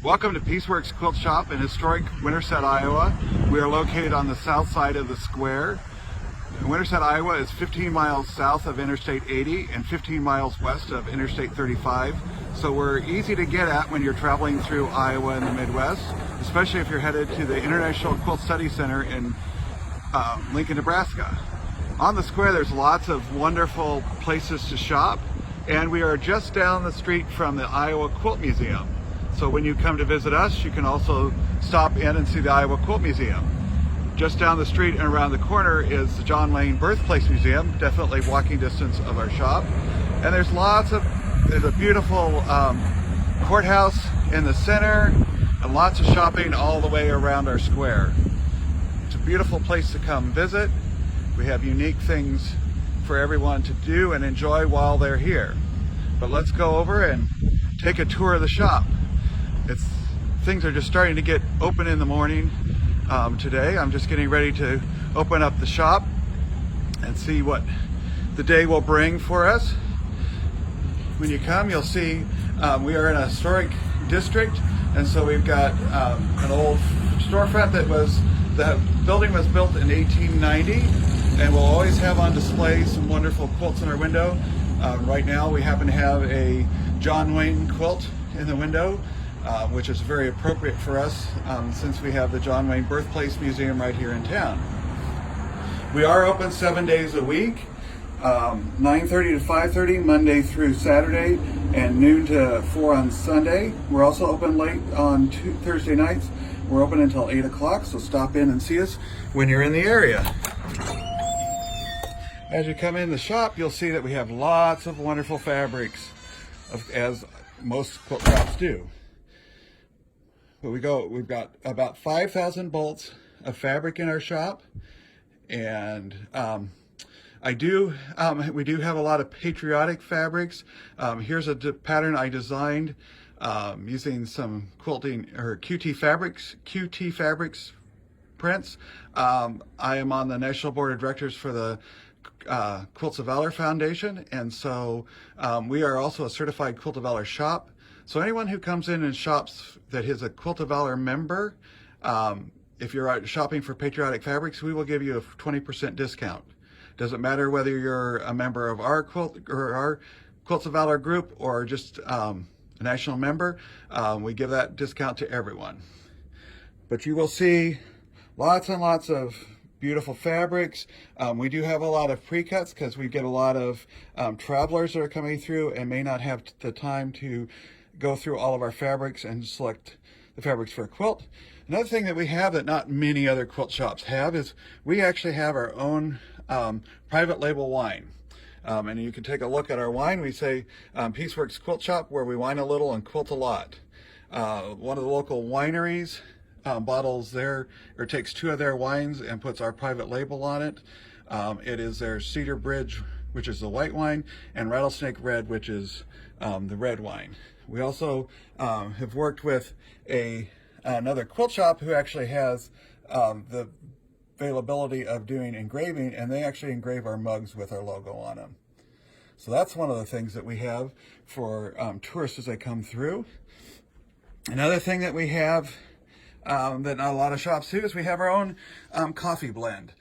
Welcome to Pieceworks Quilt Shop in historic Winterset, Iowa. We are located on the south side of the square. Winterset, Iowa is 15 miles south of Interstate 80 and 15 miles west of Interstate 35. So we're easy to get at when you're traveling through Iowa and the Midwest, especially if you're headed to the International Quilt Study Center in Lincoln, Nebraska. On the square there's lots of wonderful places to shop, and we are just down the street from the Iowa Quilt Museum. So when you come to visit us, you can also stop in and see the Iowa Quilt Museum. Just down the street and around the corner is the John Wayne Birthplace Museum, definitely walking distance of our shop. And there's a beautiful courthouse in the center and lots of shopping all the way around our square. It's a beautiful place to come visit. We have unique things for everyone to do and enjoy while they're here. But let's go over and take a tour of the shop. Things are just starting to get open in the morning today. I'm just getting ready to open up the shop and see what the day will bring for us. When you come, you'll see we are in a historic district, and so we've got an old storefront the building was built in 1890, and we'll always have on display some wonderful quilts in our window. Right now we happen to have a John Wayne quilt in the window, which is very appropriate for us since we have the John Wayne Birthplace Museum right here in town. We are open 7 days a week, 9:30 to 5:30 Monday through Saturday, and noon to 4 on Sunday. We're also open late on Thursday nights. We're open until 8 o'clock, so stop in and see us when you're in the area. As you come in the shop, you'll see that we have lots of wonderful fabrics, as most quilt shops do. But we've got about 5,000 bolts of fabric in our shop, and we do have a lot of patriotic fabrics. Here's a pattern I designed using some quilting or QT Fabrics prints. I am on the National Board of Directors for the Quilts of Valor Foundation, and so we are also a certified Quilt of Valor shop. So anyone who comes in and shops that is a Quilt of Valor member, if you're out shopping for patriotic fabrics, we will give you a 20% discount. Doesn't matter whether you're a member of our Quilts of Valor group or just a national member, we give that discount to everyone. But you will see lots and lots of beautiful fabrics. We do have a lot of pre-cuts because we get a lot of travelers that are coming through and may not have the time to go through all of our fabrics and select the fabrics for a quilt. Another thing that we have that not many other quilt shops have is we actually have our own private label wine. And you can take a look at our wine. We say Pieceworks Quilt Shop, where we wine a little and quilt a lot. One of the local wineries bottles takes 2 of their wines and puts our private label on it. It is their Cedar Bridge, which is the white wine, and Rattlesnake Red, which is the red wine. We also have worked with another quilt shop who actually has the availability of doing engraving, and they actually engrave our mugs with our logo on them. So that's one of the things that we have for tourists as they come through. Another thing that we have that not a lot of shops do is we have our own coffee blend.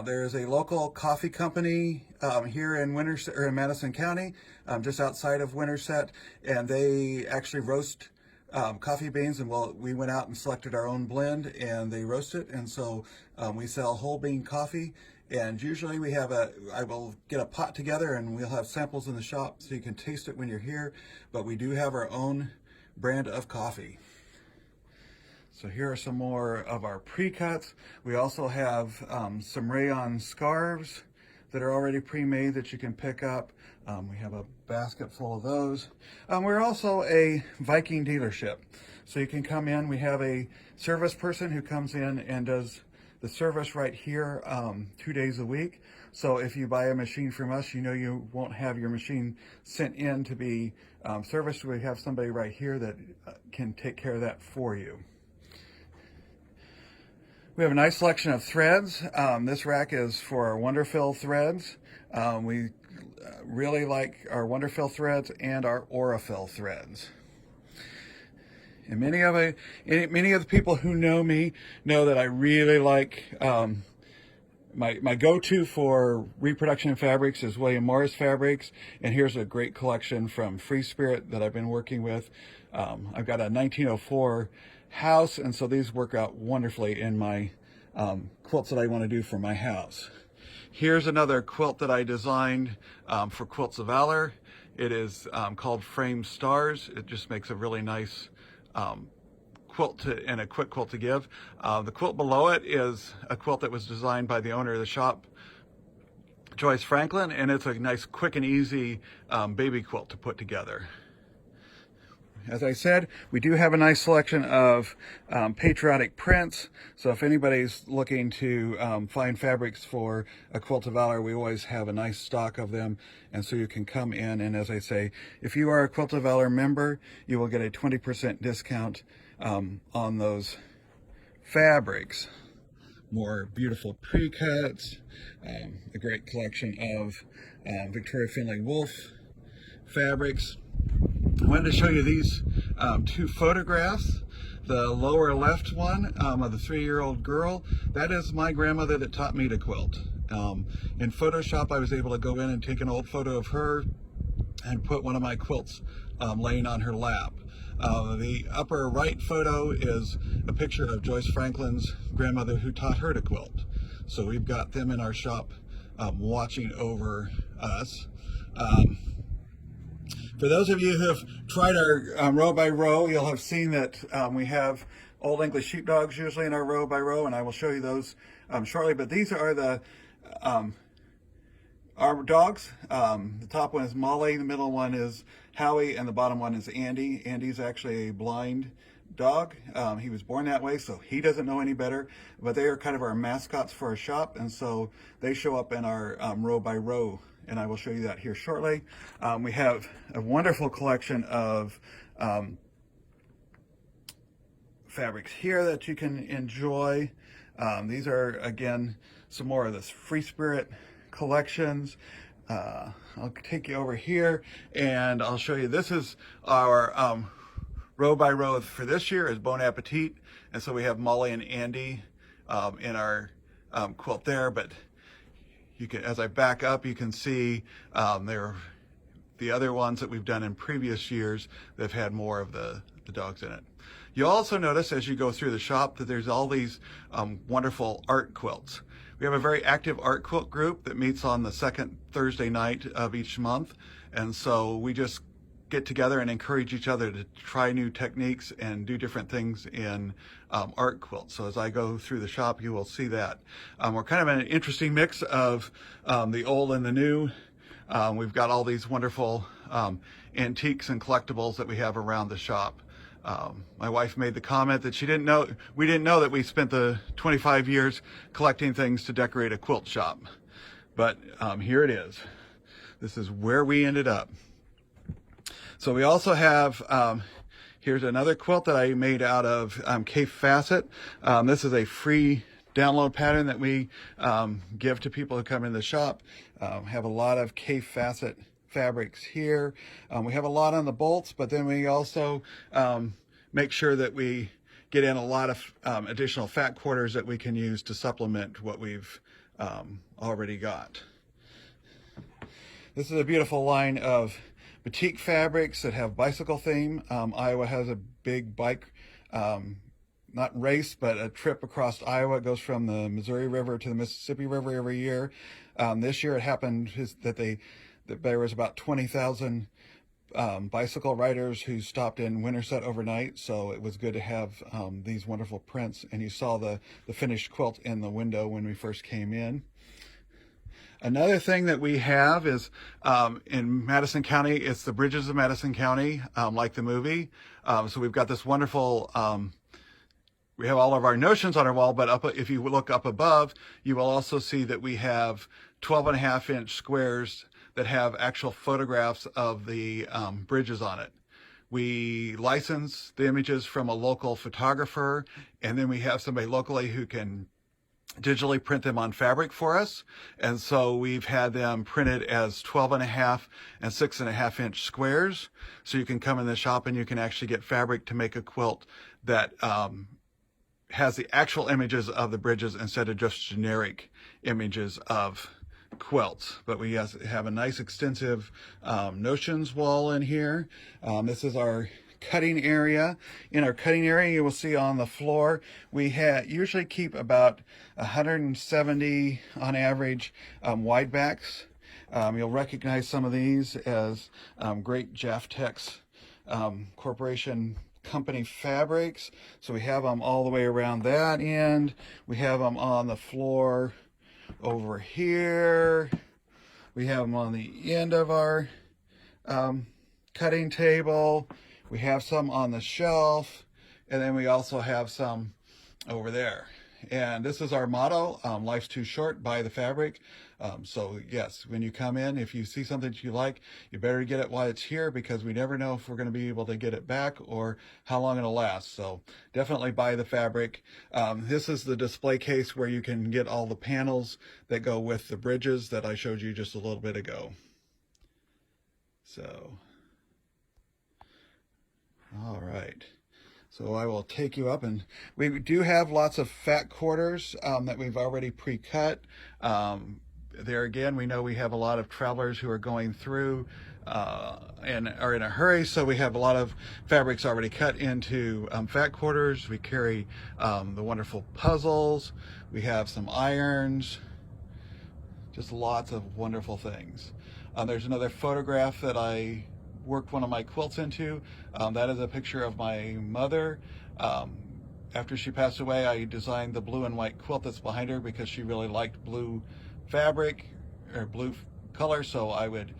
There is a local coffee company here in Winterset, or in Madison County, just outside of Winterset, and they actually roast coffee beans, and we went out and selected our own blend, and they roast it, and so we sell whole bean coffee. And usually I will get a pot together and we'll have samples in the shop so you can taste it when you're here, but we do have our own brand of coffee. So here are some more of our pre-cuts. We also have some rayon scarves that are already pre-made that you can pick up. We have a basket full of those. We're also a Viking dealership. So you can come in. We have a service person who comes in and does the service right here 2 days a week. So if you buy a machine from us, you know you won't have your machine sent in to be serviced. We have somebody right here that can take care of that for you. We have a nice selection of threads. This rack is for our Wonderfill threads. We really like our Wonderfill threads and our Aurafill threads. And many of the people who know me know that I really like my go-to for reproduction fabrics is William Morris Fabrics, and here's a great collection from Free Spirit that I've been working with. I've got a 1904 house, and so these work out wonderfully in my quilts that I want to do for my house. Here's another quilt that I designed for Quilts of Valor. It is called Frame Stars. It just makes a really nice quilt and a quick quilt to give. The quilt below it is a quilt that was designed by the owner of the shop, Joyce Franklin, and it's a nice quick and easy baby quilt to put together. As I said, we do have a nice selection of patriotic prints, so if anybody's looking to find fabrics for a Quilt of Valor, we always have a nice stock of them, and so you can come in, and as I say, if you are a Quilt of Valor member, you will get a 20% discount on those fabrics. More beautiful pre-cuts, a great collection of Victoria Finlay Wolf fabrics. I wanted to show you these two photographs. The lower left one of the 3-year-old girl, that is my grandmother that taught me to quilt. In Photoshop, I was able to go in and take an old photo of her and put one of my quilts laying on her lap. The upper right photo is a picture of Joyce Franklin's grandmother who taught her to quilt. So we've got them in our shop watching over us. For those of you who have tried our row by row, you'll have seen that we have Old English sheepdogs usually in our row by row, and I will show you those shortly. But these are the our dogs. The top one is Molly, the middle one is Howie, and the bottom one is Andy. Andy's actually a blind dog. He was born that way, so he doesn't know any better, but they are kind of our mascots for our shop, and so they show up in our row by row, and I will show you that here shortly. We have a wonderful collection of fabrics here that you can enjoy. These are, again, some more of this Free Spirit collections. I'll take you over here and I'll show you. This is our row by row for this year is Bon Appetit, and so we have Molly and Andy in our quilt there, but you can, as I back up, you can see they're the other ones that we've done in previous years that have had more of the dogs in it. You'll also notice as you go through the shop that there's all these wonderful art quilts. We have a very active art quilt group that meets on the second Thursday night of each month, and so we just get together and encourage each other to try new techniques and do different things in art quilts. So as I go through the shop, you will see that. We're kind of an interesting mix of the old and the new. We've got all these wonderful antiques and collectibles that we have around the shop. My wife made the comment that we didn't know that we spent the 25 years collecting things to decorate a quilt shop. But here it is. This is where we ended up. So we also have, here's another quilt that I made out of Cape Facet. This is a free download pattern that we give to people who come in the shop. Have a lot of Cape Facet fabrics here. We have a lot on the bolts, but then we also make sure that we get in a lot of additional fat quarters that we can use to supplement what we've already got. This is a beautiful line of batik fabrics that have bicycle theme. Iowa has a big bike, not race, but a trip across Iowa. It goes from the Missouri River to the Mississippi River every year. This year it happened that there was about 20,000 bicycle riders who stopped in Winterset overnight, so it was good to have these wonderful prints, and you saw the finished quilt in the window when we first came in. Another thing that we have is in Madison County, it's the Bridges of Madison County, like the movie. So we've got this wonderful, we have all of our notions on our wall, but if you look up above, you will also see that we have 12.5-inch squares that have actual photographs of the bridges on it. We license the images from a local photographer, and then we have somebody locally who can digitally print them on fabric for us. And so we've had them printed as 12.5 and 6.5 inch squares. So you can come in the shop and you can actually get fabric to make a quilt that has the actual images of the bridges instead of just generic images of quilts. But we have a nice extensive notions wall in here. This is our cutting area. In our cutting area, you will see on the floor, we usually keep about 170 on average wide backs. You'll recognize some of these as great Jaftex Corporation company fabrics. So we have them all the way around that end. We have them on the floor over here. We have them on the end of our cutting table. We have some on the shelf, and then we also have some over there. And this is our motto, life's too short, buy the fabric. So yes, when you come in, if you see something that you like, you better get it while it's here, because we never know if we're going to be able to get it back or how long it'll last. So definitely buy the fabric. This is the display case where you can get all the panels that go with the bridges that I showed you just a little bit ago. So, all right. So I will take you up, and we do have lots of fat quarters that we've already pre-cut. There again, we know we have a lot of travelers who are going through and are in a hurry, so we have a lot of fabrics already cut into fat quarters. We carry the wonderful puzzles. We have some irons, just lots of wonderful things. There's another photograph that I worked one of my quilts into. That is a picture of my mother. After she passed away, I designed the blue and white quilt that's behind her because she really liked blue fabric or blue color, so I would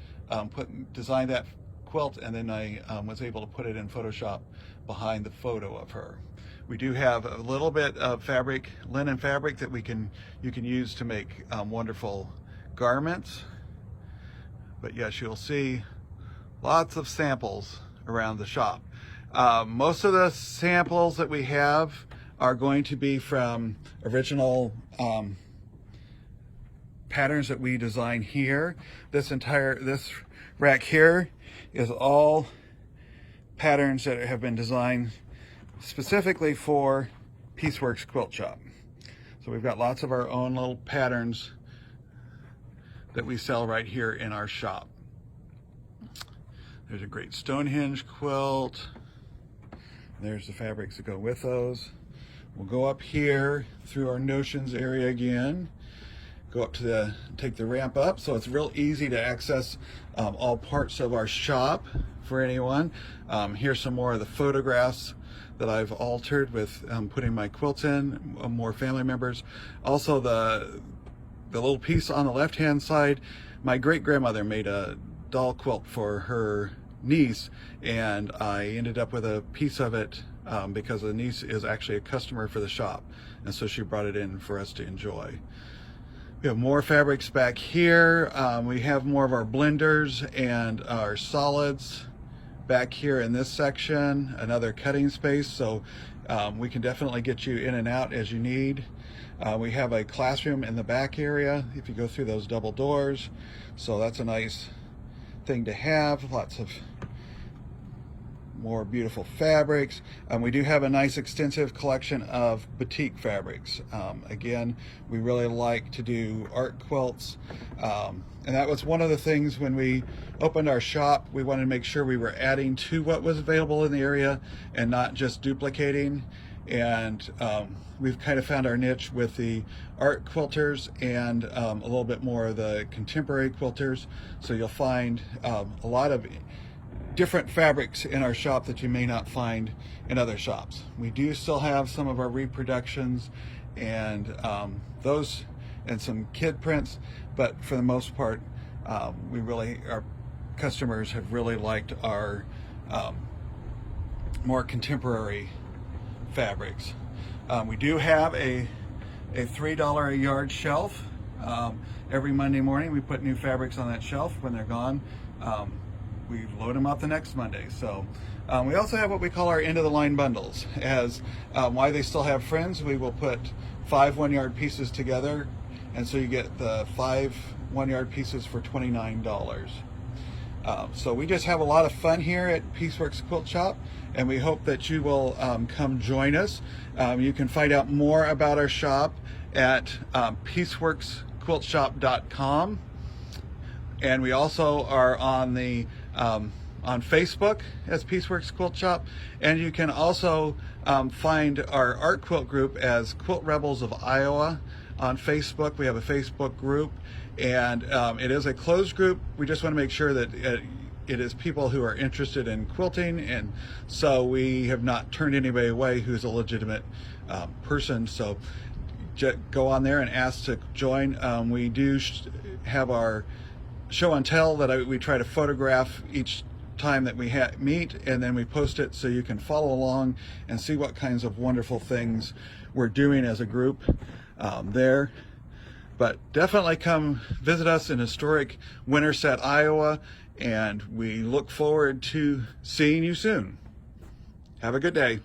design that quilt, and then I was able to put it in Photoshop behind the photo of her. We do have a little bit of fabric, linen fabric, that you can use to make wonderful garments. But yes, you'll see lots of samples around the shop. Most of the samples that we have are going to be from original patterns that we design here. This rack here is all patterns that have been designed specifically for Pieceworks Quilt Shop. So we've got lots of our own little patterns that we sell right here in our shop. There's a great Stonehenge quilt. There's the fabrics that go with those. We'll go up here through our notions area again. Go up to take the ramp up, so it's real easy to access all parts of our shop for anyone. Here's some more of the photographs that I've altered with putting my quilts in, more family members. Also the little piece on the left-hand side, my great-grandmother made a doll quilt for her niece, and I ended up with a piece of it because the niece is actually a customer for the shop, and so she brought it in for us to enjoy. We have more fabrics back here. We have more of our blenders and our solids back here in this section, another cutting space, so we can definitely get you in and out as you need. We have a classroom in the back area if you go through those double doors, so that's a nice thing to have. Lots of more beautiful fabrics. We do have a nice extensive collection of batik fabrics. Again, we really like to do art quilts, and that was one of the things when we opened our shop. We wanted to make sure we were adding to what was available in the area and not just duplicating. And we've kind of found our niche with the art quilters and a little bit more of the contemporary quilters. So you'll find a lot of different fabrics in our shop that you may not find in other shops. We do still have some of our reproductions and those, and some kid prints, but for the most part, our customers have really liked our more contemporary fabrics. We do have a $3 a yard shelf. Every Monday morning we put new fabrics on that shelf. When they're gone, we load them up the next Monday. So We also have what we call our end of the line bundles. As Why They Still Have Friends, we will put 5 1-yard pieces together, and so you get the 5 1-yard pieces for $29. So we just have a lot of fun here at Pieceworks Quilt Shop, and we hope that you will come join us. You can find out more about our shop at pieceworksquiltshop.com, and we also are on the on Facebook as Pieceworks Quilt Shop, and you can also find our art quilt group as Quilt Rebels of Iowa on Facebook. We have a Facebook group, and it is a closed group. We just want to make sure that it is people who are interested in quilting, and so we have not turned anybody away who's a legitimate person. So go on there and ask to join. We do have our show and tell that we try to photograph each time that we meet, and then we post it so you can follow along and see what kinds of wonderful things we're doing as a group there. But definitely come visit us in historic Winterset, Iowa, and we look forward to seeing you soon. Have a good day.